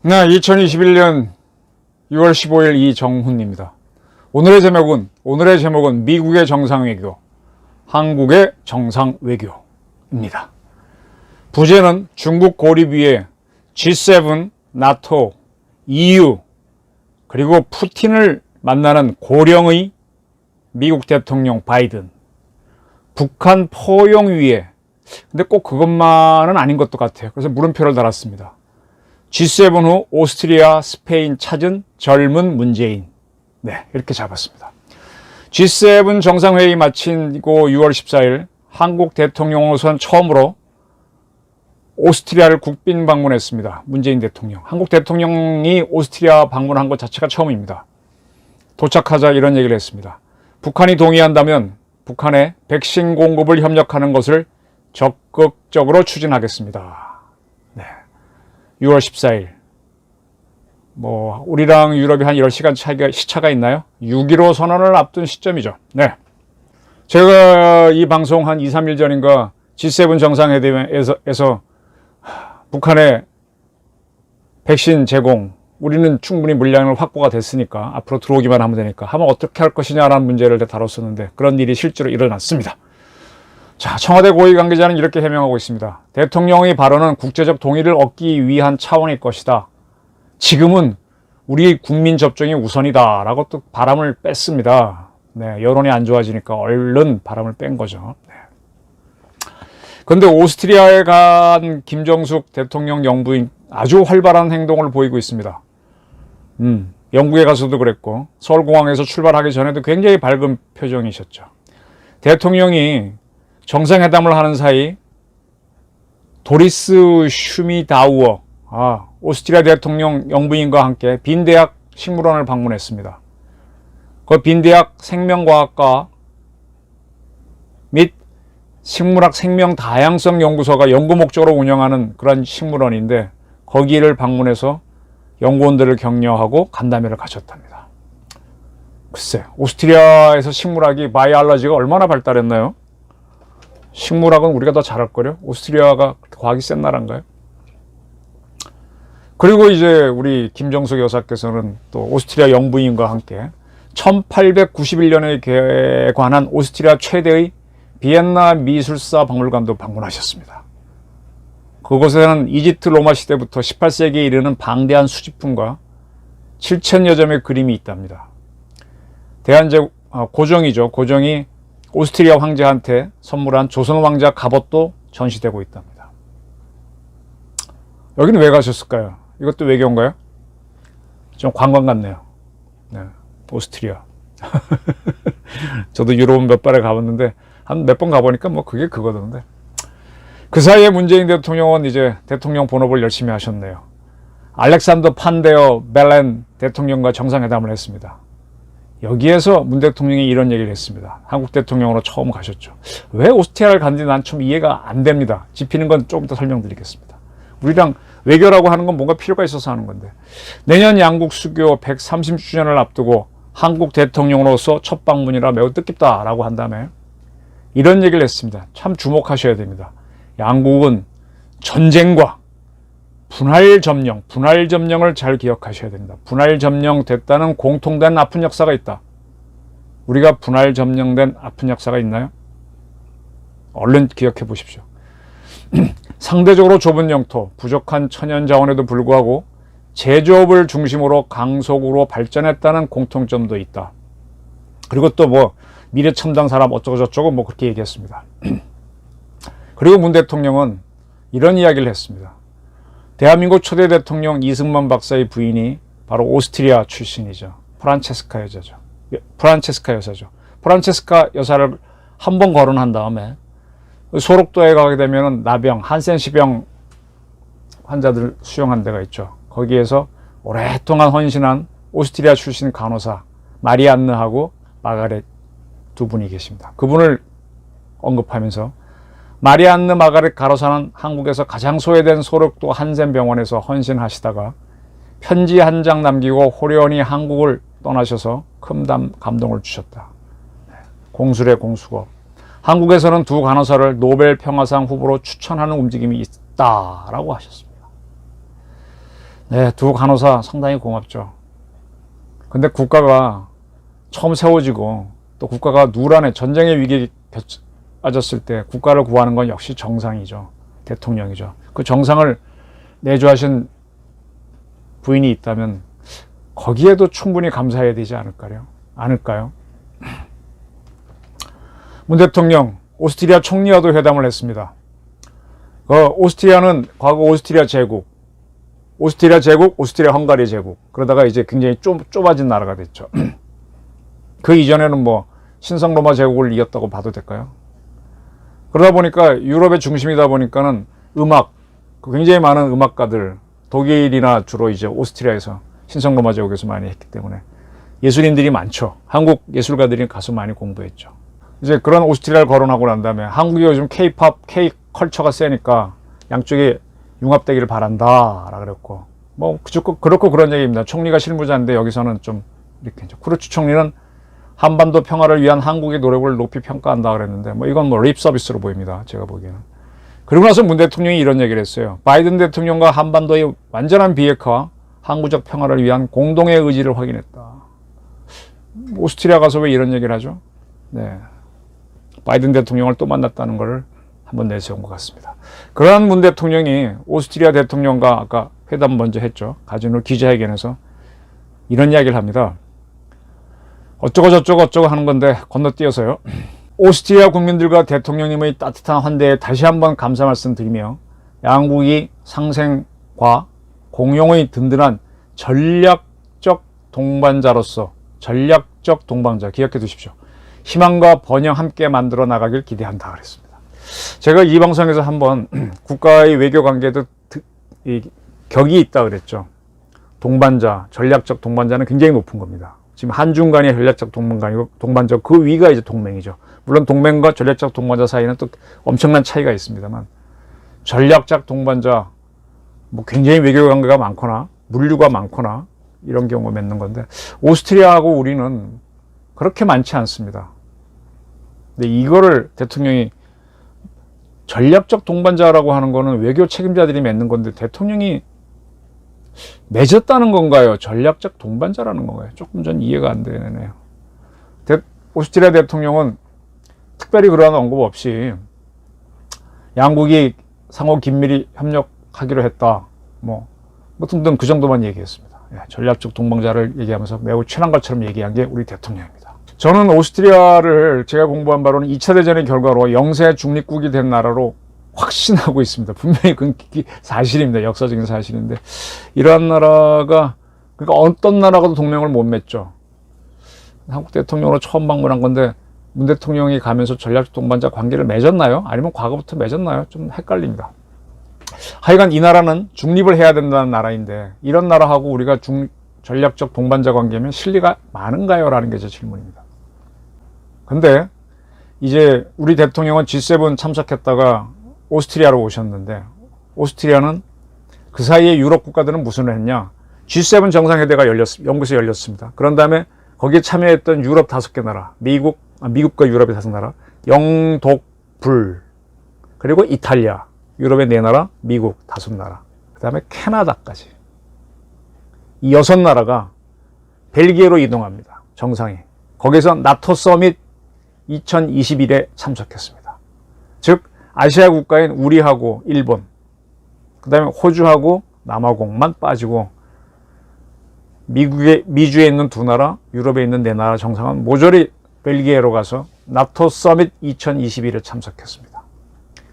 네, 2021년 6월 15일 이정훈입니다. 오늘의 제목은 미국의 정상외교, 한국의 정상외교입니다. 부제는 중국 고립 위에 G7, 나토, EU, 그리고 푸틴을 만나는 고령의 미국 대통령 바이든, 북한 포용 위에, 근데 꼭 그것만은 아닌 것도 같아요. 그래서 물음표를 달았습니다. G7 후 오스트리아, 스페인 찾은 젊은 문재인. 네, 이렇게 잡았습니다. G7 정상회의 마치고 6월 14일 한국 대통령으로선 처음으로 오스트리아를 국빈 방문했습니다. 문재인 대통령. 한국 대통령이 오스트리아 방문한 것 자체가 처음입니다. 도착하자 이런 얘기를 했습니다. 북한이 동의한다면 북한에 백신 공급을 협력하는 것을 적극적으로 추진하겠습니다. 네. 6월 14일. 우리랑 유럽이 한 10시간 시차가 있나요? 6.15 선언을 앞둔 시점이죠. 네. 제가 이 방송 한 2, 3일 전인가 G7 정상회담에서 북한의 백신 제공, 우리는 충분히 물량을 확보가 됐으니까 앞으로 들어오기만 하면 되니까 하면 어떻게 할 것이냐라는 문제를 다뤘었는데 그런 일이 실제로 일어났습니다. 자, 청와대 고위 관계자는 이렇게 해명하고 있습니다. 대통령의 발언은 국제적 동의를 얻기 위한 차원일 것이다. 지금은 우리 국민 접종이 우선이다 라고 또 바람을 뺐습니다. 네, 여론이 안 좋아지니까 얼른 바람을 뺀 거죠. 네. 그런데 오스트리아에 간 김정숙 대통령 영부인 아주 활발한 행동을 보이고 있습니다. 영국에 가서도 그랬고 서울공항에서 출발하기 전에도 굉장히 밝은 표정이셨죠. 대통령이 정상회담을 하는 사이 도리스 슈미다우어 오스트리아 대통령 영부인과 함께 빈대학 식물원을 방문했습니다. 그 빈대학 생명과학과 및 식물학 생명 다양성 연구소가 연구 목적으로 운영하는 그런 식물원인데 거기를 방문해서 연구원들을 격려하고 간담회를 가졌답니다. 글쎄, 오스트리아에서 식물학이 바이올로지가 얼마나 발달했나요? 식물학은 우리가 더 잘할걸요? 오스트리아가 과학이 센 나라인가요? 그리고 이제 우리 김정숙 여사께서는 또 오스트리아 영부인과 함께 1891년에 관한 오스트리아 최대의 비엔나 미술사 박물관도 방문하셨습니다. 그곳에는 이집트 로마 시대부터 18세기에 이르는 방대한 수집품과 7,000여 점의 그림이 있답니다. 고정이죠. 고정이 오스트리아 황제한테 선물한 조선 왕자 갑옷도 전시되고 있답니다. 여기는 왜 가셨을까요? 이것도 외교인가요? 좀 관광 같네요. 네, 오스트리아. 저도 유럽은 몇 발에 가봤는데 한 몇 번 가보니까 그게 그거던데. 그 사이에 문재인 대통령은 이제 대통령 본업을 열심히 하셨네요. 알렉산더 판데어 벨렌 대통령과 정상회담을 했습니다. 여기에서 문 대통령이 이런 얘기를 했습니다. 한국 대통령으로 처음 가셨죠. 왜 오스트리아를 간지 난 좀 이해가 안 됩니다. 짚히는 건 조금 더 설명드리겠습니다. 우리랑 외교라고 하는 건 뭔가 필요가 있어서 하는 건데 내년 양국 수교 130주년을 앞두고 한국 대통령으로서 첫 방문이라 매우 뜻깊다라고 한 다음에 이런 얘기를 했습니다. 참 주목하셔야 됩니다. 양국은 전쟁과 분할점령을 잘 기억하셔야 됩니다. 분할점령 됐다는 공통된 아픈 역사가 있다. 우리가 분할점령된 아픈 역사가 있나요? 얼른 기억해 보십시오. 상대적으로 좁은 영토, 부족한 천연 자원에도 불구하고 제조업을 중심으로 강속으로 발전했다는 공통점도 있다. 그리고 또 미래첨단 산업 어쩌고저쩌고 그렇게 얘기했습니다. 그리고 문 대통령은 이런 이야기를 했습니다. 대한민국 초대 대통령 이승만 박사의 부인이 바로 오스트리아 출신이죠. 프란체스카 여사죠. 프란체스카 여사를 한 번 거론한 다음에 소록도에 가게 되면 나병, 한센시병 환자들 수용한 데가 있죠. 거기에서 오랫동안 헌신한 오스트리아 출신 간호사 마리안느하고 마가렛 두 분이 계십니다. 그분을 언급하면서 마리안느 마가렛 간호사는 한국에서 가장 소외된 소록도 한센병원에서 헌신하시다가 편지 한 장 남기고 호련히 한국을 떠나셔서 큰 감동을 주셨다. 공술의 공수고 한국에서는 두 간호사를 노벨 평화상 후보로 추천하는 움직임이 있다라고 하셨습니다. 네, 두 간호사 상당히 고맙죠. 근데 국가가 처음 세워지고 또 국가가 누란의 전쟁의 위기에 빠졌을 때 국가를 구하는 건 역시 정상이죠. 대통령이죠. 그 정상을 내주하신 부인이 있다면 거기에도 충분히 감사해야 되지 않을까요? 문 대통령 오스트리아 총리와도 회담을 했습니다. 오스트리아는 과거 오스트리아 제국, 오스트리아 헝가리 제국, 그러다가 이제 굉장히 좁아진 나라가 됐죠. 그 이전에는 뭐 신성 로마 제국을 이겼다고 봐도 될까요? 그러다 보니까 유럽의 중심이다 보니까는 굉장히 많은 음악가들, 독일이나 주로 이제 오스트리아에서 신성 로마 제국에서 많이 했기 때문에 예술인들이 많죠. 한국 예술가들이 가서 많이 공부했죠. 이제 그런 오스트리아를 거론하고 난 다음에 한국이 요즘 K-팝, K-컬처가 세니까 양쪽에 융합되기를 바란다 라 그랬고, 뭐 그렇고 그런 얘기입니다. 총리가 실무자인데 여기서는 좀 이렇게 쿠르츠 총리는 한반도 평화를 위한 한국의 노력을 높이 평가한다 그랬는데 뭐 이건 뭐 립 서비스로 보입니다. 제가 보기에는. 그리고 나서 문 대통령이 이런 얘기를 했어요. 바이든 대통령과 한반도의 완전한 비핵화와 항구적 평화를 위한 공동의 의지를 확인했다. 오스트리아 가서 왜 이런 얘기를 하죠? 네, 바이든 대통령을 또 만났다는 것을 한번 내세운 것 같습니다. 그러한 문 대통령이 오스트리아 대통령과 아까 회담 먼저 했죠. 가진 후 기자회견에서 이런 이야기를 합니다. 어쩌고 하는 건데 건너뛰어서요. 오스트리아 국민들과 대통령님의 따뜻한 환대에 다시 한번 감사 말씀드리며 양국이 상생과 공용의 든든한 전략적 동반자 기억해 두십시오. 희망과 번영 함께 만들어 나가길 기대한다 그랬습니다. 제가 이 방송에서 한번 국가의 외교 관계도 격이 있다 그랬죠. 전략적 동반자는 굉장히 높은 겁니다. 지금 한중 간이 전략적 동반자, 그 위가 이제 동맹이죠. 물론 동맹과 전략적 동반자 사이는 또 엄청난 차이가 있습니다만, 전략적 동반자, 뭐 굉장히 외교 관계가 많거나 물류가 많거나 이런 경우 맺는 건데, 오스트리아하고 우리는 그렇게 많지 않습니다. 근데 이거를 대통령이 전략적 동반자라고 하는 거는 외교 책임자들이 맺는 건데 대통령이 맺었다는 건가요? 전략적 동반자라는 건가요? 조금 전 이해가 안 되네요. 오스트리아 대통령은 특별히 그러한 언급 없이 양국이 상호 긴밀히 협력하기로 했다. 뭐 등등 그 정도만 얘기했습니다. 전략적 동반자를 얘기하면서 매우 친한 것처럼 얘기한 게 우리 대통령입니다. 저는 오스트리아를 제가 공부한 바로는 2차 대전의 결과로 영세 중립국이 된 나라로 확신하고 있습니다. 분명히 그건 사실입니다. 역사적인 사실인데, 이러한 나라가, 그러니까 어떤 나라가도 동맹을 못 맺죠. 한국 대통령으로 처음 방문한 건데 문 대통령이 가면서 전략적 동반자 관계를 맺었나요? 아니면 과거부터 맺었나요? 좀 헷갈립니다. 하여간 이 나라는 중립을 해야 된다는 나라인데 이런 나라하고 우리가 전략적 동반자 관계면 실리가 많은가요? 라는 게 제 질문입니다. 근데 이제 우리 대통령은 G7 참석했다가 오스트리아로 오셨는데, 오스트리아는 그 사이에 유럽 국가들은 무슨 을 했냐? G7 정상회대가 영국에서 열렸습니다. 그런 다음에 거기에 참여했던 유럽 5개 나라, 미국과 유럽의 5나라, 영독, 불, 그리고 이탈리아, 유럽의 4나라, 미국 5나라, 그 다음에 캐나다까지. 이 6나라가 벨기에로 이동합니다. 정상이. 거기서 나토 서밋 2021에 참석했습니다. 즉 아시아 국가인 우리하고 일본, 그 다음에 호주하고 남아공만 빠지고 미주에 있는 2나라, 유럽에 있는 4나라 정상은 모조리 벨기에로 가서 나토 서밋 2021에 참석했습니다.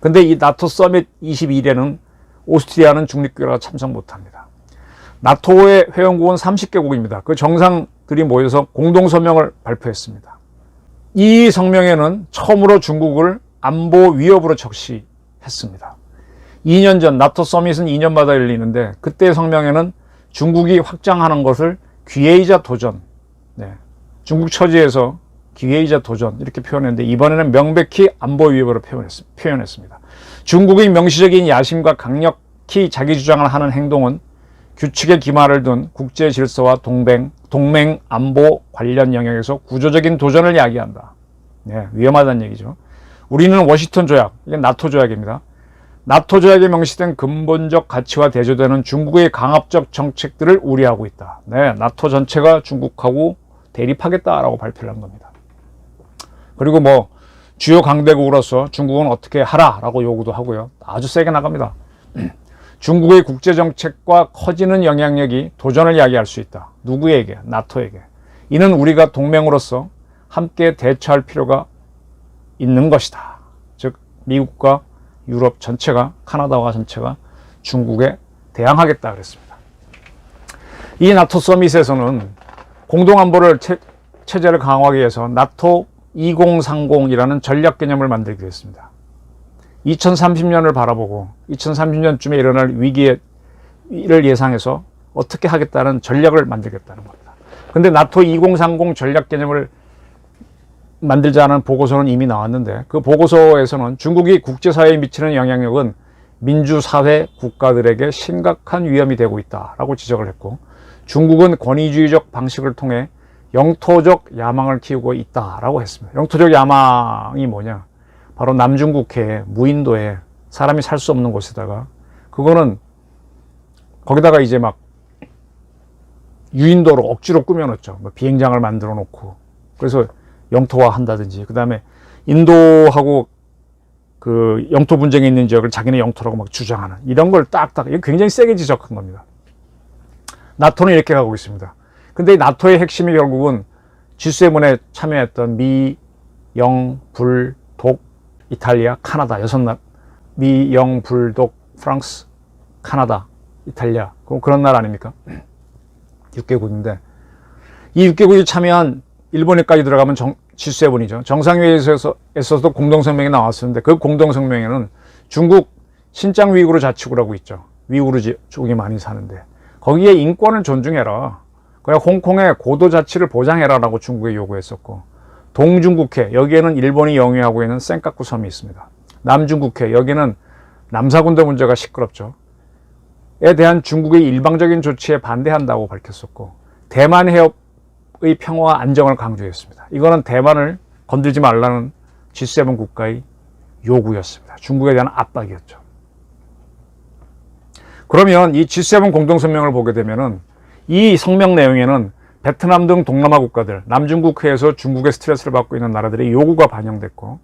근데 이 나토 서밋 21에는 오스트리아는 중립국가가 참석 못합니다. 나토의 회원국은 30개국입니다. 그 정상들이 모여서 공동성명을 발표했습니다. 이 성명에는 처음으로 중국을 안보 위협으로 적시했습니다. 2년 전 나토 서밋은 2년마다 열리는데 그때 성명에는 중국이 확장하는 것을 기회이자 도전, 중국 처지에서 기회이자 도전 이렇게 표현했는데 이번에는 명백히 안보 위협으로 표현했습니다. 중국의 명시적인 야심과 강력히 자기 주장을 하는 행동은 규칙의 기반을 둔 국제 질서와 동맹 안보 관련 영역에서 구조적인 도전을 야기한다. 네, 위험하다는 얘기죠. 우리는 워싱턴 조약, 이게 나토 조약입니다. 나토 조약에 명시된 근본적 가치와 대조되는 중국의 강압적 정책들을 우려하고 있다. 네, 나토 전체가 중국하고 대립하겠다라고 발표를 한 겁니다. 그리고 뭐 주요 강대국으로서 중국은 어떻게 하라라고 요구도 하고요. 아주 세게 나갑니다. 중국의 국제정책과 커지는 영향력이 도전을 야기할 수 있다. 누구에게? 나토에게. 이는 우리가 동맹으로서 함께 대처할 필요가 있는 것이다. 즉 미국과 유럽 전체가, 카나다와 전체가 중국에 대항하겠다 그랬습니다. 이 나토 서밋에서는 공동안보를 체제를 강화하기 위해서 나토 2030이라는 전략 개념을 만들기로 했습니다. 2030년을 바라보고 2030년쯤에 일어날 위기를 예상해서 어떻게 하겠다는 전략을 만들겠다는 겁니다. 근데 나토 2030 전략 개념을 만들자는 보고서는 이미 나왔는데 그 보고서에서는 중국이 국제사회에 미치는 영향력은 민주사회 국가들에게 심각한 위험이 되고 있다라고 지적을 했고, 중국은 권위주의적 방식을 통해 영토적 야망을 키우고 있다라고 했습니다. 영토적 야망이 뭐냐? 바로 남중국해에, 무인도에, 사람이 살 수 없는 곳에다가, 그거는 거기다가 이제 막 유인도로 억지로 꾸며놓죠. 뭐 비행장을 만들어 놓고, 그래서 영토화 한다든지, 그 다음에 인도하고 그 영토 분쟁이 있는 지역을 자기네 영토라고 막 주장하는, 이런 걸 딱딱, 이거 굉장히 세게 지적한 겁니다. 나토는 이렇게 가고 있습니다. 근데 나토의 핵심이 결국은 G7에 참여했던 미, 영, 불, 독, 이탈리아, 카나다, 6나라, 미, 영, 불, 독, 프랑스, 카나다, 이탈리아, 그런 나라 아닙니까? 6개국인데 이 6개국이 참여한 일본에까지 들어가면 G7이죠. 정상회의에서도 공동성명이 나왔었는데 그 공동성명에는 중국 신장 위구르 자치구라고 있죠. 위구르 쪽이 많이 사는데 거기에 인권을 존중해라. 그냥 홍콩의 고도 자치를 보장해라라고 중국에 요구했었고, 동중국해, 여기에는 일본이 영유하고 있는 센카쿠 섬이 있습니다. 남중국해, 여기는 남사군대 문제가 시끄럽죠. 에 대한 중국의 일방적인 조치에 반대한다고 밝혔었고, 대만 해협의 평화와 안정을 강조했습니다. 이거는 대만을 건들지 말라는 G7 국가의 요구였습니다. 중국에 대한 압박이었죠. 그러면 이 G7 공동성명을 보게 되면은 이 성명 내용에는 베트남 등 동남아 국가들, 남중국해에서 중국의 스트레스를 받고 있는 나라들의 요구가 반영됐고,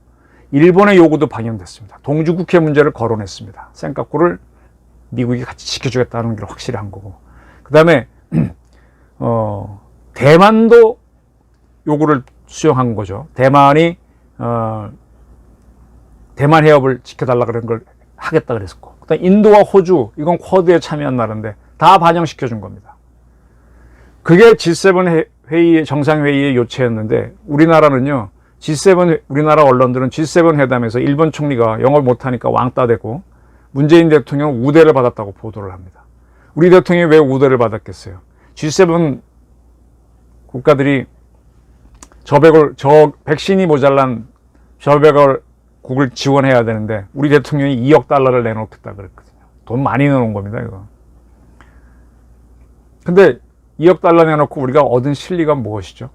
일본의 요구도 반영됐습니다. 동중국해 문제를 거론했습니다. 센카쿠를 미국이 같이 지켜주겠다는 게 확실히 한 거고, 그 다음에 대만도 요구를 수용한 거죠. 대만이 대만 해협을 지켜달라 그런 걸 하겠다 그랬었고, 그다음 인도와 호주, 이건 쿼드에 참여한 나라인데 다 반영시켜 준 겁니다. 그게 G7 회의, 정상회의의 요체였는데, 우리나라는요, G7, 우리나라 언론들은 G7 회담에서 일본 총리가 영어를 못하니까 왕따 되고 문재인 대통령 우대를 받았다고 보도를 합니다. 우리 대통령이 왜 우대를 받았겠어요? G7 국가들이 백신이 모자란 저백억국을 지원해야 되는데 우리 대통령이 2억 달러를 내놓겠다 그랬거든요. 돈 많이 내놓은 겁니다, 이거. 근데 2억 달러 내놓고 우리가 얻은 실리가 무엇이죠?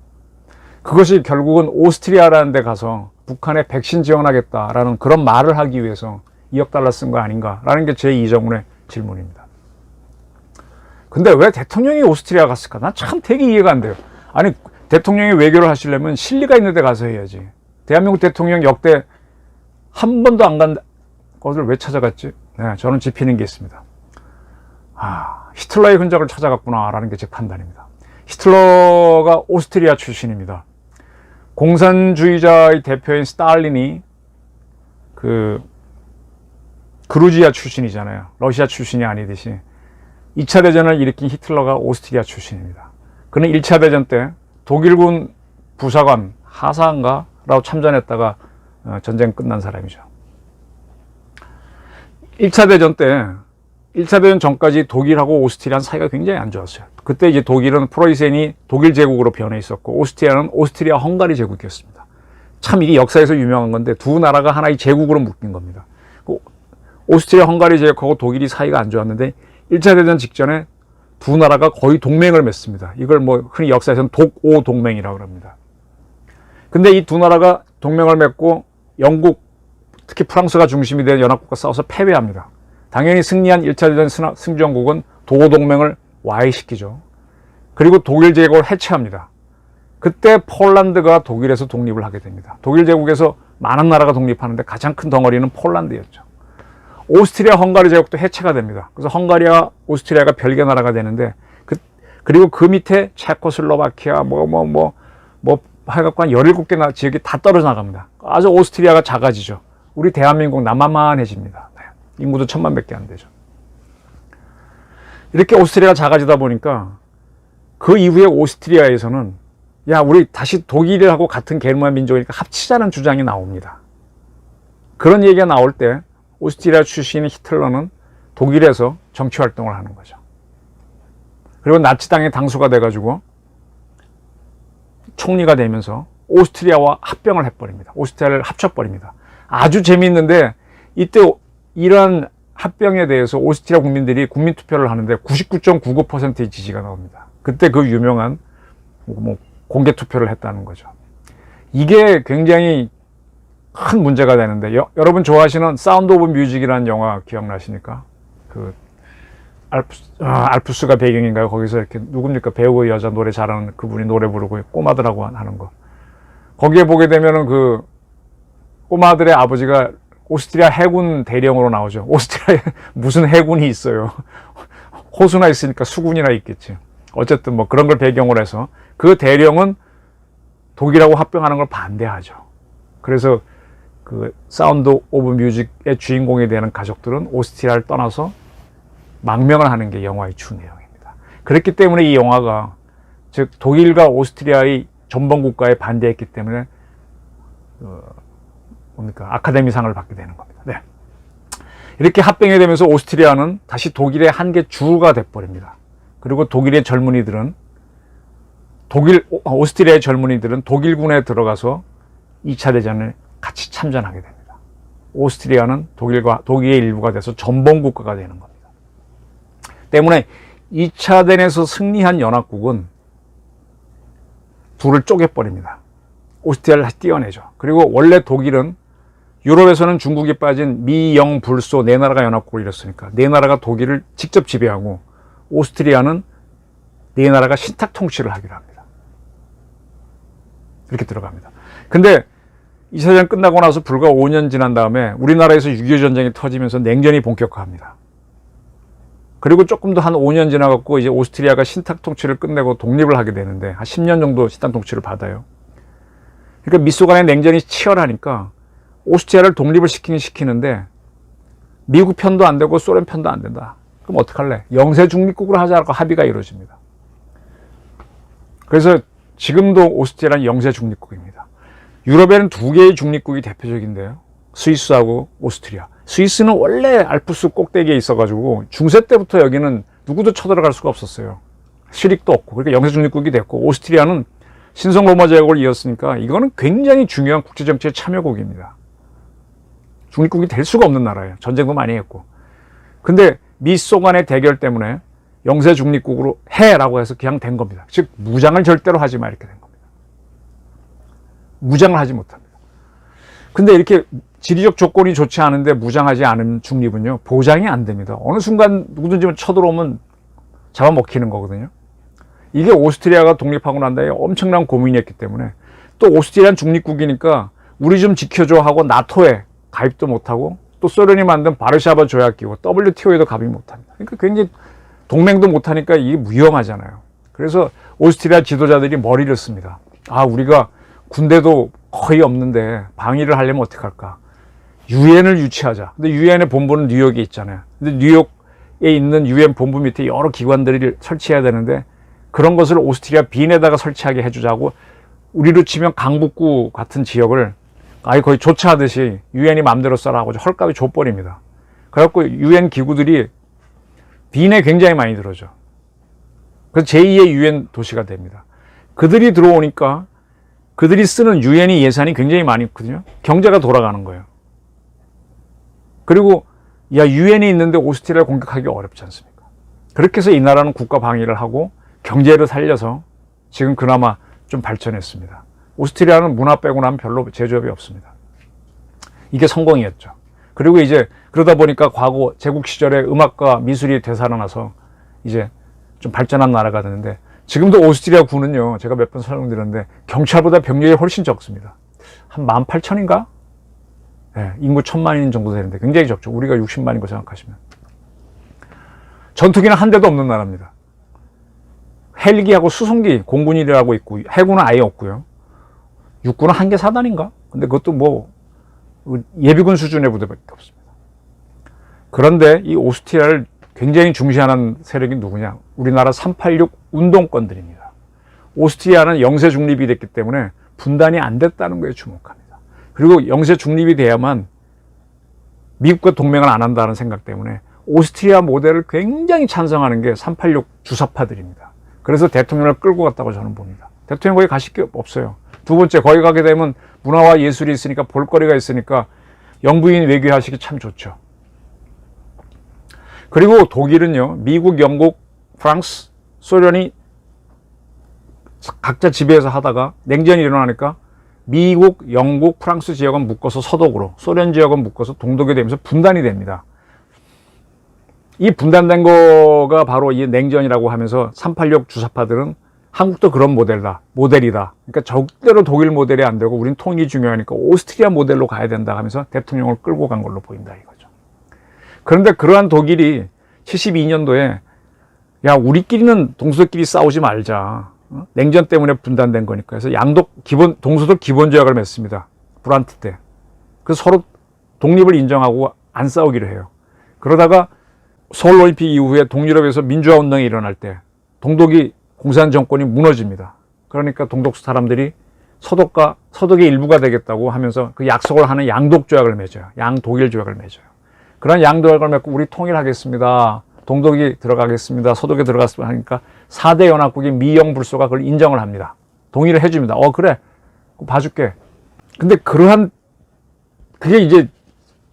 그것이 결국은 오스트리아라는 데 가서 북한에 백신 지원하겠다라는 그런 말을 하기 위해서 2억 달러 쓴 거 아닌가라는 게 제 이정훈의 질문입니다. 근데 왜 대통령이 오스트리아 갔을까? 난 참 되게 이해가 안 돼요. 아니, 대통령이 외교를 하시려면 실리가 있는 데 가서 해야지. 대한민국 대통령 역대 한 번도 안 간 것을 왜 찾아갔지? 네, 저는 짚히는 게 있습니다. 히틀러의 흔적을 찾아갔구나라는 게 제 판단입니다. 히틀러가 오스트리아 출신입니다. 공산주의자의 대표인 스탈린이 그루지아 출신이잖아요. 러시아 출신이 아니듯이 2차 대전을 일으킨 히틀러가 오스트리아 출신입니다. 그는 1차 대전 때 독일군 부사관 하사인가라고 참전했다가 전쟁 끝난 사람이죠. 1차 대전 전까지 독일하고 오스트리아는 사이가 굉장히 안 좋았어요. 그때 이제 독일은 프로이센이 독일 제국으로 변해 있었고, 오스트리아는 오스트리아 헝가리 제국이었습니다. 참 이게 역사에서 유명한 건데 두 나라가 하나의 제국으로 묶인 겁니다. 오스트리아 헝가리 제국하고 독일이 사이가 안 좋았는데 1차 대전 직전에 두 나라가 거의 동맹을 맺습니다. 이걸 뭐 흔히 역사에서는 독오 동맹이라고 합니다. 근데 이 두 나라가 동맹을 맺고 영국, 특히 프랑스가 중심이 된 연합국과 싸워서 패배합니다. 당연히 승리한 1차 대전 승전국은 독오 동맹을 와해시키죠. 그리고 독일 제국을 해체합니다. 그때 폴란드가 독일에서 독립을 하게 됩니다. 독일 제국에서 많은 나라가 독립하는데 가장 큰 덩어리는 폴란드였죠. 오스트리아 헝가리 제국도 해체가 됩니다. 그래서 헝가리와 오스트리아가 별개 나라가 되는데 그리고 그 밑에 체코슬로바키아 하여간 17개 지역이 다 떨어져 나갑니다. 아주 오스트리아가 작아지죠. 우리 대한민국 남만해집니다. 인구도 1000만밖에 안 되죠. 이렇게 오스트리아가 작아지다 보니까 그 이후에 오스트리아에서는 야, 우리 다시 독일하고 같은 게르만 민족이니까 합치자는 주장이 나옵니다. 그런 얘기가 나올 때 오스트리아 출신인 히틀러는 독일에서 정치활동을 하는 거죠. 그리고 나치당의 당수가 돼가지고 총리가 되면서 오스트리아와 합병을 해버립니다. 오스트리아를 합쳐버립니다. 아주 재미있는데 이때 이러한 합병에 대해서 오스트리아 국민들이 국민투표를 하는데 99.99%의 지지가 나옵니다. 그때 그 유명한 공개투표를 했다는 거죠. 이게 굉장히 큰 문제가 되는데 여러분 좋아하시는 사운드 오브 뮤직이라는 영화 기억나십니까? 그 알프스가 배경인가요? 거기서 이렇게 누굽니까? 배우 여자 노래 잘하는 그분이 노래 부르고 꼬마들하고 하는 거. 거기에 보게 되면은 그 꼬마들의 아버지가 오스트리아 해군 대령으로 나오죠. 오스트리아에 무슨 해군이 있어요. 호수나 있으니까 수군이나 있겠지. 어쨌든 뭐 그런 걸 배경으로 해서 그 대령은 독일하고 합병하는 걸 반대하죠. 그래서 그 사운드 오브 뮤직의 주인공이 되는 가족들은 오스트리아를 떠나서 망명을 하는 게 영화의 주 내용입니다. 그렇기 때문에 이 영화가 즉 독일과 오스트리아의 전범국가에 반대했기 때문에 아카데미상을 받게 되는 겁니다. 네. 이렇게 합병이 되면서 오스트리아는 다시 독일의 한계 주가 돼버립니다. 그리고 오스트리아의 젊은이들은 독일군에 들어가서 2차 대전을 같이 참전하게 됩니다. 오스트리아는 독일의 일부가 돼서 전범국가가 되는 겁니다. 때문에 2차 대전에서 승리한 연합국은 둘을 쪼개버립니다. 오스트리아를 띄어내죠. 그리고 원래 독일은 유럽에서는 중국이 빠진 미, 영, 불소 네 나라가 연합국을 이뤘으니까 네 나라가 독일을 직접 지배하고 오스트리아는 네 나라가 신탁 통치를 하기로 합니다. 이렇게 들어갑니다. 근데 2차 대전 끝나고 나서 불과 5년 지난 다음에 우리나라에서 6.25 전쟁이 터지면서 냉전이 본격화합니다. 그리고 조금 더 한 5년 지나갖고 이제 오스트리아가 신탁 통치를 끝내고 독립을 하게 되는데 한 10년 정도 신탁 통치를 받아요. 그러니까 미소 간의 냉전이 치열하니까 오스트리아를 독립을 시키는데 미국 편도 안 되고 소련 편도 안 된다. 그럼 어떡할래? 영세 중립국으로 하자고 합의가 이루어집니다. 그래서 지금도 오스트리아는 영세 중립국입니다. 유럽에는 두 개의 중립국이 대표적인데요. 스위스하고 오스트리아. 스위스는 원래 알프스 꼭대기에 있어가지고 중세 때부터 여기는 누구도 쳐들어갈 수가 없었어요. 실익도 없고. 그러니까 영세 중립국이 됐고 오스트리아는 신성 로마 제국을 이었으니까 이거는 굉장히 중요한 국제정치의 참여국입니다. 중립국이 될 수가 없는 나라예요. 전쟁도 많이 했고. 근데 미소 간의 대결 때문에 영세 중립국으로 해라고 해서 그냥 된 겁니다. 즉 무장을 절대로 하지 마 이렇게 된 겁니다. 무장을 하지 못합니다. 근데 이렇게 지리적 조건이 좋지 않은데 무장하지 않은 중립은요 보장이 안 됩니다. 어느 순간 누구든지 쳐들어오면 잡아먹히는 거거든요. 이게 오스트리아가 독립하고 난 다음에 엄청난 고민이었기 때문에 또 오스트리아는 중립국이니까 우리 좀 지켜줘 하고 나토에 가입도 못하고 또 소련이 만든 바르샤바 조약기구 WTO에도 가입 못합니다. 그러니까 굉장히 동맹도 못하니까 이게 위험하잖아요. 그래서 오스트리아 지도자들이 머리를 씁니다. 아, 우리가 군대도 거의 없는데 방위를 하려면 어떻게 할까? 유엔을 유치하자. 근데 유엔의 본부는 뉴욕에 있잖아요. 근데 뉴욕에 있는 유엔 본부 밑에 여러 기관들을 설치해야 되는데 그런 것을 오스트리아 빈에다가 설치하게 해주자고 우리로 치면 강북구 같은 지역을 아예 거의 조차하듯이 유엔이 마음대로 써라 하고 헐값에 줘버립니다. 그래갖고 유엔 기구들이 빈에 굉장히 많이 들어오죠. 그래서 제2의 유엔 도시가 됩니다. 그들이 들어오니까 그들이 쓰는 유엔이 예산이 굉장히 많이 있거든요. 경제가 돌아가는 거예요. 그리고 유엔이 있는데 오스트리아를 공격하기 어렵지 않습니까? 그렇게 해서 이 나라는 국가 방위를 하고 경제를 살려서 지금 그나마 좀 발전했습니다. 오스트리아는 문화 빼고 나면 별로 제조업이 없습니다. 이게 성공이었죠. 그리고 이제 그러다 보니까 과거 제국 시절에 음악과 미술이 되살아나서 이제 좀 발전한 나라가 되는데, 지금도 오스트리아 군은요, 제가 몇 번 설명드렸는데 경찰보다 병력이 훨씬 적습니다. 한 18,000인가? 네, 인구 1,000만인 정도 되는데 굉장히 적죠. 우리가 60만인 거 생각하시면. 전투기는 한 대도 없는 나라입니다. 헬기하고 수송기, 공군이라고 있고, 해군은 아예 없고요. 육군은 한 개 사단인가? 근데 그것도 뭐 예비군 수준의 부대밖에 없습니다. 그런데 이 오스트리아를 굉장히 중시하는 세력이 누구냐? 우리나라 386 운동권들입니다. 오스트리아는 영세 중립이 됐기 때문에 분단이 안 됐다는 거에 주목합니다. 그리고 영세 중립이 돼야만 미국과 동맹을 안 한다는 생각 때문에 오스트리아 모델을 굉장히 찬성하는 게 386 주사파들입니다. 그래서 대통령을 끌고 갔다고 저는 봅니다. 대통령 거기 가실 게 없어요. 두 번째, 거기 가게 되면 문화와 예술이 있으니까, 볼거리가 있으니까 영부인 외교하시기 참 좋죠. 그리고 독일은요, 미국, 영국, 프랑스, 소련이 각자 지배해서 하다가 냉전이 일어나니까 미국, 영국, 프랑스 지역은 묶어서 서독으로, 소련 지역은 묶어서 동독이 되면서 분단이 됩니다. 이 분단된 거가 바로 이 냉전이라고 하면서 386 주사파들은 한국도 그런 모델이다. 그러니까 절대로 독일 모델이 안 되고 우린 통일이 중요하니까 오스트리아 모델로 가야 된다 하면서 대통령을 끌고 간 걸로 보인다 이거죠. 그런데 그러한 독일이 72년도에 야, 우리끼리는 동서끼리 싸우지 말자. 냉전 때문에 분단된 거니까. 그래서 동서독 기본조약을 맺습니다. 브란트 때. 그래서 서로 독립을 인정하고 안 싸우기로 해요. 그러다가 서울올림픽 이후에 동유럽에서 민주화 운동이 일어날 때 동독이 공산 정권이 무너집니다. 그러니까 동독 사람들이 서독의 일부가 되겠다고 하면서 그 약속을 하는 양독조약을 맺어요. 양독일 조약을 맺어요. 그런 양조약을 맺고 우리 통일하겠습니다. 동독이 들어가겠습니다. 서독이 들어갔습니다. 하니까 4대 연합국인 미영불소가 그걸 인정을 합니다. 동의를 해줍니다. 그래. 봐줄게. 근데 그게 이제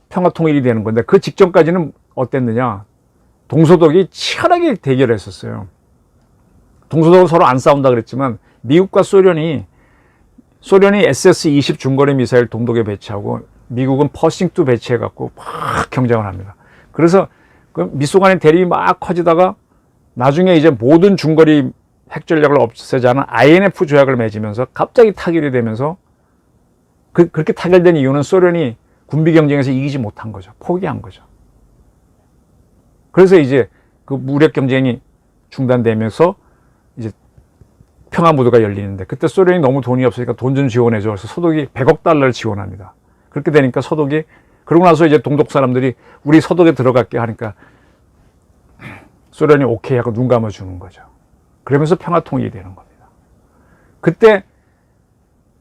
평화통일이 되는 건데, 그 직전까지는 어땠느냐. 동서독이 치열하게 대결했었어요. 동서독은 서로 안 싸운다 그랬지만, 미국과 소련이 SS-20 중거리 미사일 동독에 배치하고, 미국은 퍼싱2 배치해갖고 막 경쟁을 합니다. 그래서 그 미소 간의 대립이 막 커지다가 나중에 이제 모든 중거리 핵전력을 없애자는 INF 조약을 맺으면서 갑자기 타결이 되면서 그렇게 타결된 이유는 소련이 군비 경쟁에서 이기지 못한 거죠. 포기한 거죠. 그래서 이제 그 무력 경쟁이 중단되면서 이제 평화무드가 열리는데, 그때 소련이 너무 돈이 없으니까 돈 좀 지원해줘. 그래서 서독이 100억 달러를 지원합니다. 그렇게 되니까 서독이, 그러고 나서 이제 동독 사람들이 우리 서독에 들어갈게 하니까 소련이 오케이 하고 눈 감아주는 거죠. 그러면서 평화통일이 되는 겁니다. 그때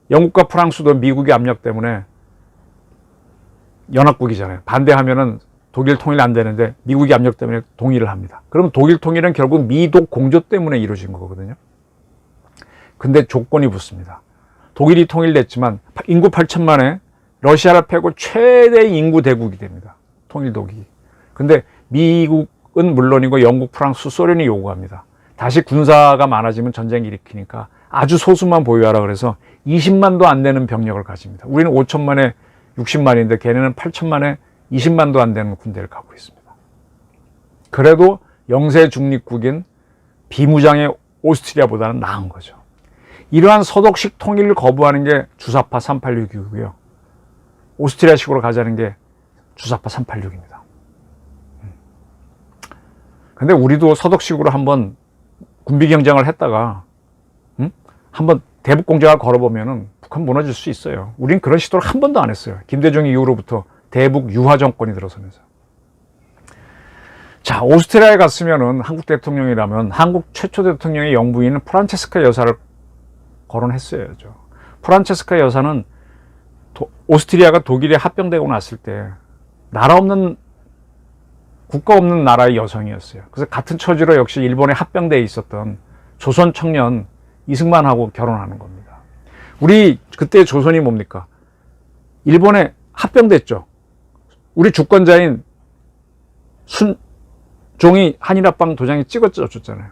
영국과 프랑스도 미국의 압력 때문에 연합국이잖아요. 반대하면은 독일 통일 안 되는데 미국의 압력 때문에 동의를 합니다. 그럼 독일 통일은 결국 미독 공조 때문에 이루어진 거거든요. 근데 조건이 붙습니다. 독일이 통일됐지만 인구 8천만에 러시아를 패고 최대 인구 대국이 됩니다. 통일독이. 근데 미국은 물론이고 영국, 프랑스, 소련이 요구합니다. 다시 군사가 많아지면 전쟁 일으키니까 아주 소수만 보유하라 그래서 20만도 안 되는 병력을 가집니다. 우리는 5천만에 60만인데 걔네는 8천만에 20만도 안 되는 군대를 갖고 있습니다. 그래도 영세 중립국인 비무장의 오스트리아보다는 나은 거죠. 이러한 서독식 통일을 거부하는 게 주사파 386이고요. 오스트리아식으로 가자는 게 주사파 386입니다. 근데 우리도 서독식으로 한번 군비 경쟁을 했다가 한번 대북 공작을 걸어보면은 북한 무너질 수 있어요. 우린 그런 시도를 한 번도 안 했어요. 김대중 이후로부터 대북 유화 정권이 들어서면서. 자, 오스트리아에 갔으면은 한국 대통령이라면 한국 최초 대통령의 영부인은 프란체스카 여사를 거론했어야죠. 프란체스카 여사는 오스트리아가 독일에 합병되고 났을 때 나라 없는, 국가 없는 나라의 여성이었어요. 그래서 같은 처지로 역시 일본에 합병되어 있었던 조선 청년 이승만하고 결혼하는 겁니다. 우리 그때 조선이 뭡니까? 일본에 합병됐죠. 우리 주권자인 종이 한일합방 도장에 찍어줬잖아요.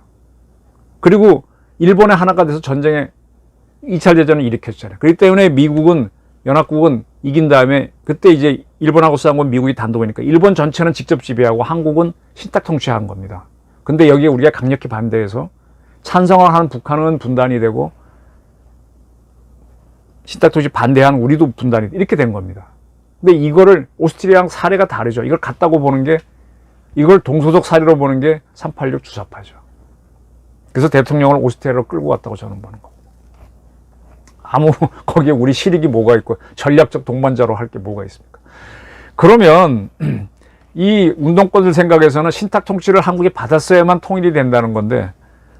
그리고 일본의 하나가 돼서 전쟁에 2차 대전을 일으켰잖아요. 그렇기 때문에 미국은, 연합국은 이긴 다음에 그때 이제 일본하고 싸운 건 미국이 단독이니까 일본 전체는 직접 지배하고 한국은 신탁 통치한 겁니다. 근데 여기에 우리가 강력히 반대해서 찬성을 하는 북한은 분단이 되고 신탁 통치 반대하는 우리도 분단이 이렇게 된 겁니다. 근데 이거를 오스트리아랑 사례가 다르죠. 이걸 같다고 보는 게, 이걸 동소적 사례로 보는 게 386 주사파죠. 그래서 대통령을 오스트리아로 끌고 갔다고 저는 보는 겁니다. 거기에 우리 실익이 뭐가 있고 전략적 동반자로 할 게 뭐가 있습니까? 그러면 이 운동권들 생각에서는 신탁 통치를 한국이 받았어야만 통일이 된다는 건데,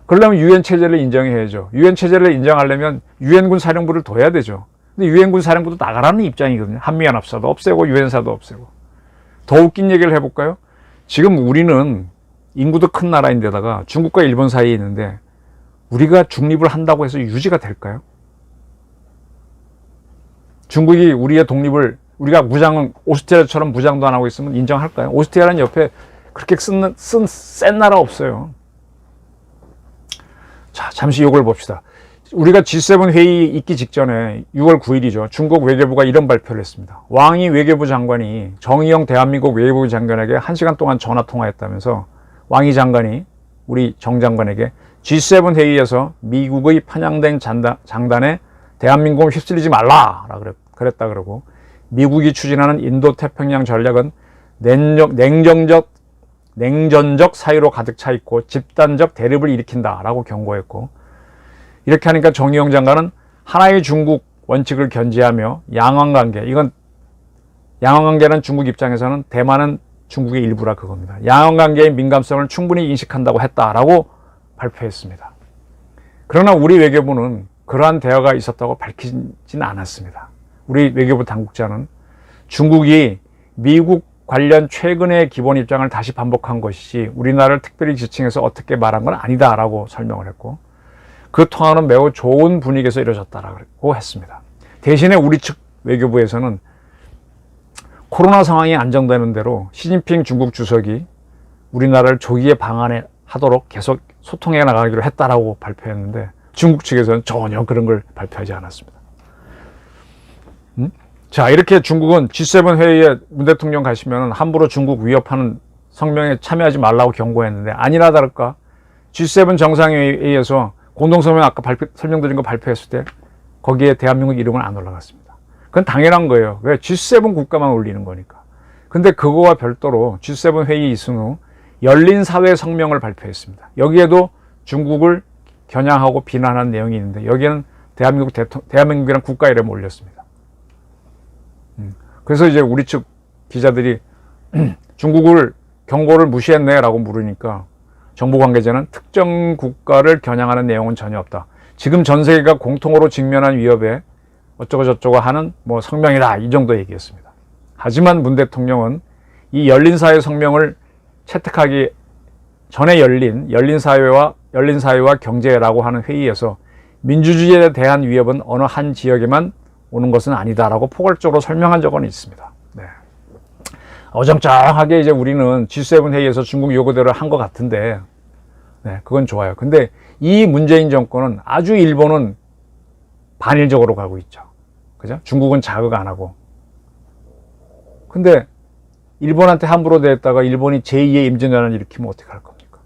그러려면 유엔 체제를 인정해야죠. 유엔 체제를 인정하려면 유엔군 사령부를 둬야 되죠. 근데 유엔군 사령부도 나가라는 입장이거든요. 한미연합사도 없애고 유엔사도 없애고. 더 웃긴 얘기를 해볼까요? 지금 우리는 인구도 큰 나라인데다가 중국과 일본 사이에 있는데 우리가 중립을 한다고 해서 유지가 될까요? 중국이 우리의 독립을, 우리가 무장은 오스트리아처럼 무장도 안 하고 있으면 인정할까요? 오스트리아는 옆에 그렇게 센 나라 없어요. 자, 잠시 이걸 봅시다. 우리가 G7 회의 있기 직전에 6월 9일이죠. 중국 외교부가 이런 발표를 했습니다. 왕이 외교부 장관이 정의용 대한민국 외교부 장관에게 1시간 동안 전화 통화했다면서 왕이 장관이 우리 정 장관에게 G7 회의에서 미국의 편향된 장단에 대한민국을 휩쓸리지 말라라 그랬다 그러고, 미국이 추진하는 인도태평양 전략은 냉전적 사유로 가득 차 있고 집단적 대립을 일으킨다라고 경고했고, 이렇게 하니까 정의용 장관은 하나의 중국 원칙을 견지하며 양왕관계, 이건 양왕관계는 중국 입장에서는 대만은 중국의 일부라 그겁니다. 양왕관계의 민감성을 충분히 인식한다고 했다라고 발표했습니다. 그러나 우리 외교부는 그러한 대화가 있었다고 밝히진 않았습니다. 우리 외교부 당국자는 중국이 미국 관련 최근의 기본 입장을 다시 반복한 것이지 우리나라를 특별히 지칭해서 어떻게 말한 건 아니다라고 설명을 했고, 그 통화는 매우 좋은 분위기에서 이루어졌다라고 했습니다. 대신에 우리 측 외교부에서는 코로나 상황이 안정되는 대로 시진핑 중국 주석이 우리나라를 조기에 방한하도록 계속 소통해 나가기로 했다라고 발표했는데, 중국 측에서는 전혀 그런 걸 발표하지 않았습니다. 자, 이렇게 중국은 G7 회의에 문 대통령 가시면 함부로 중국 위협하는 성명에 참여하지 말라고 경고했는데, 아니나 다를까 G7 정상회의에서 공동성명 아까 설명드린 거 발표했을 때 거기에 대한민국 이름은 안 올라갔습니다. 그건 당연한 거예요. 왜? G7 국가만 올리는 거니까. 근데 그거와 별도로 G7 회의 이승 후 열린 사회 성명을 발표했습니다. 여기에도 중국을 겨냥하고 비난한 내용이 있는데, 여기에는 대한민국이란 국가 이름을 올렸습니다. 그래서 이제 우리 측 기자들이 중국을 경고를 무시했네 라고 물으니까 정부 관계자는 특정 국가를 겨냥하는 내용은 전혀 없다. 지금 전 세계가 공통으로 직면한 위협에 어쩌고 저쩌고 하는 뭐 성명이다, 이 정도 얘기했습니다. 하지만 문 대통령은 이 열린 사회 성명을 채택하기 전에 열린 사회와 경제라고 하는 회의에서 민주주의에 대한 위협은 어느 한 지역에만 오는 것은 아니다라고 포괄적으로 설명한 적은 있습니다. 네. 어정쩡하게 이제 우리는 G7 회의에서 중국 요구대로 한 것 같은데, 네, 그건 좋아요. 근데 이 문재인 정권은 아주 일본은 반일적으로 가고 있죠. 그죠? 중국은 자극 안 하고. 근데 일본한테 함부로 대했다가 일본이 제2의 임진왜란을 일으키면 어떻게 할 겁니까?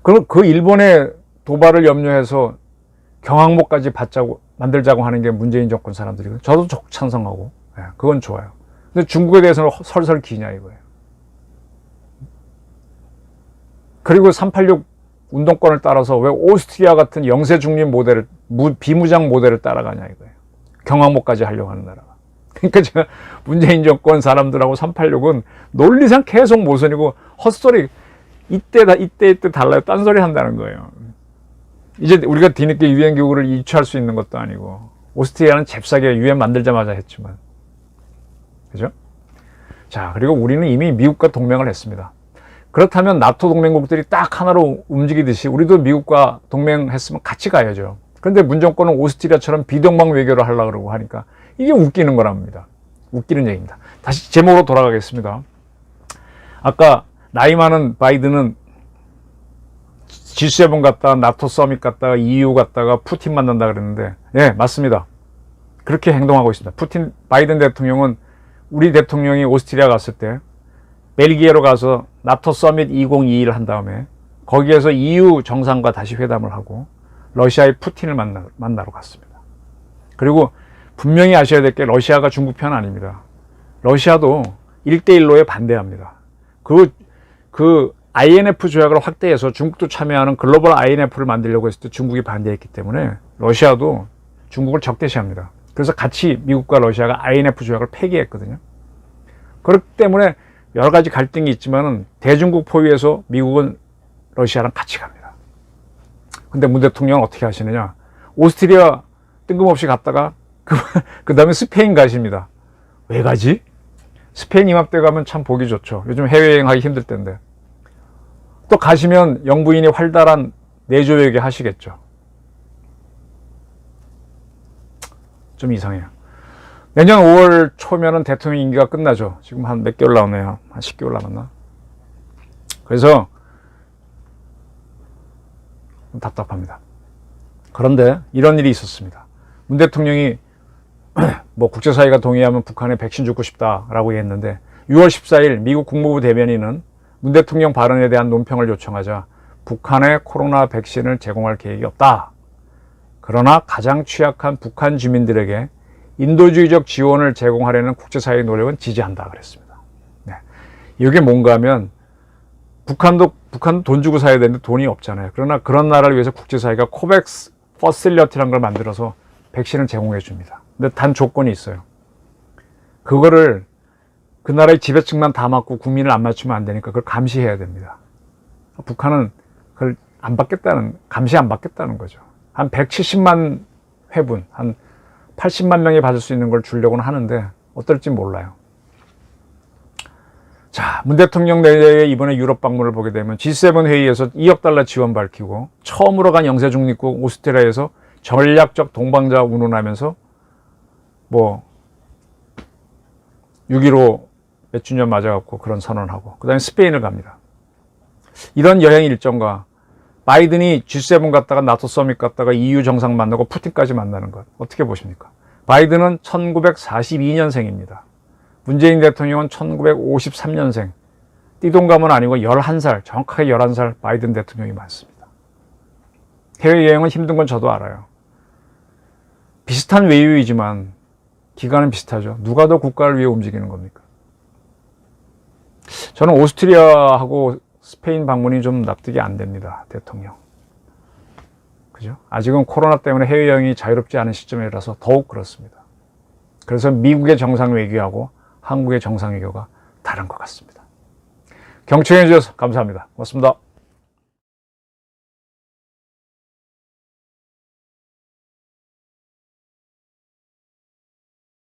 그럼 그 일본의 도발을 염려해서 경항모까지 만들자고 하는 게 문재인 정권 사람들이거든요. 저도 적극 찬성하고, 네, 그건 좋아요. 근데 중국에 대해서는 설설 기냐 이거예요. 그리고 386 운동권을 따라서 왜 오스트리아 같은 영세 중립 모델을, 비무장 모델을 따라가냐 이거예요. 경항모까지 하려고 하는 나라가. 그러니까 제가 문재인 정권 사람들하고 386은 논리상 계속 모순이고 헛소리, 이때 달라요. 딴소리 한다는 거예요. 이제 우리가 뒤늦게 유엔 기구를 이취할 수 있는 것도 아니고, 오스트리아는 잽싸게 유엔 만들자마자 했지만, 그죠? 자, 그리고 우리는 이미 미국과 동맹을 했습니다. 그렇다면 나토 동맹국들이 딱 하나로 움직이듯이 우리도 미국과 동맹했으면 같이 가야죠. 그런데 문 정권은 오스트리아처럼 비동맹 외교를 하려고 그러고 하니까 이게 웃기는 거랍니다. 웃기는 얘기입니다. 다시 제목으로 돌아가겠습니다. 아까 나이 많은 바이든은 G7 갔다가 나토 서밋 갔다가 EU 갔다가 푸틴 만난다 그랬는데, 예, 맞습니다. 그렇게 행동하고 있습니다. 바이든 대통령은 우리 대통령이 오스트리아 갔을 때 벨기에로 가서 나토 서밋 2021 한 다음에 거기에서 EU 정상과 다시 회담을 하고 러시아의 푸틴을 만나러 갔습니다. 그리고 분명히 아셔야 될 게 러시아가 중국 편 아닙니다. 러시아도 1대1로에 반대합니다. 그 INF 조약을 확대해서 중국도 참여하는 글로벌 INF를 만들려고 했을 때 중국이 반대했기 때문에 러시아도 중국을 적대시합니다. 그래서 같이 미국과 러시아가 INF 조약을 폐기했거든요. 그렇기 때문에 여러 가지 갈등이 있지만은 대중국 포위에서 미국은 러시아랑 같이 갑니다. 근데 문 대통령은 어떻게 하시느냐? 오스트리아 뜬금없이 갔다가 그 다음에 스페인 가십니다. 왜 가지? 스페인 이맘때 가면 참 보기 좋죠. 요즘 해외여행하기 힘들 텐데. 또 가시면 영부인이 활달한 내조 외교 하시겠죠. 좀 이상해요. 내년 5월 초면은 대통령 임기가 끝나죠. 지금 한 몇 개월 남았네요. 한 10개월 남았나? 그래서 좀 답답합니다. 그런데 이런 일이 있었습니다. 문 대통령이 뭐 국제사회가 동의하면 북한에 백신 주고 싶다라고 했는데 6월 14일 미국 국무부 대변인은 문 대통령 발언에 대한 논평을 요청하자 북한에 코로나 백신을 제공할 계획이 없다. 그러나 가장 취약한 북한 주민들에게 인도주의적 지원을 제공하려는 국제사회의 노력은 지지한다 그랬습니다. 네. 이게 뭔가 하면 북한도 돈 주고 사야 되는데 돈이 없잖아요. 그러나 그런 나라를 위해서 국제사회가 코백스 퍼실리티라는 걸 만들어서 백신을 제공해 줍니다. 근데 단 조건이 있어요. 그거를 그 나라의 지배층만 다 맞고 국민을 안 맞추면 안 되니까 그걸 감시해야 됩니다. 북한은 그걸 감시 안 받겠다는 거죠. 한 170만 회분, 한 80만 명이 받을 수 있는 걸 주려고는 하는데 어떨지 몰라요. 자, 문 대통령 내외의 이번에 유럽 방문을 보게 되면 G7 회의에서 2억 달러 지원 밝히고 처음으로 간 영세중립국 오스트리아에서 전략적 동반자 운운하면서 뭐 6.15 몇 주년 맞아갖고 그런 선언하고 그 다음에 스페인을 갑니다. 이런 여행 일정과 바이든이 G7 갔다가 나토 서밋 갔다가 EU 정상 만나고 푸틴까지 만나는 것 어떻게 보십니까? 바이든은 1942년생입니다. 문재인 대통령은 1953년생. 띠동갑은 아니고 11살, 정확하게 11살 바이든 대통령이 많습니다. 해외여행은 힘든 건 저도 알아요. 비슷한 외유이지만 기간은 비슷하죠. 누가 더 국가를 위해 움직이는 겁니까? 저는 오스트리아하고 스페인 방문이 좀 납득이 안 됩니다. 대통령. 그죠? 아직은 코로나 때문에 해외여행이 자유롭지 않은 시점이라서 더욱 그렇습니다. 그래서 미국의 정상 외교하고 한국의 정상 외교가 다른 것 같습니다. 경청해 주셔서 감사합니다. 고맙습니다.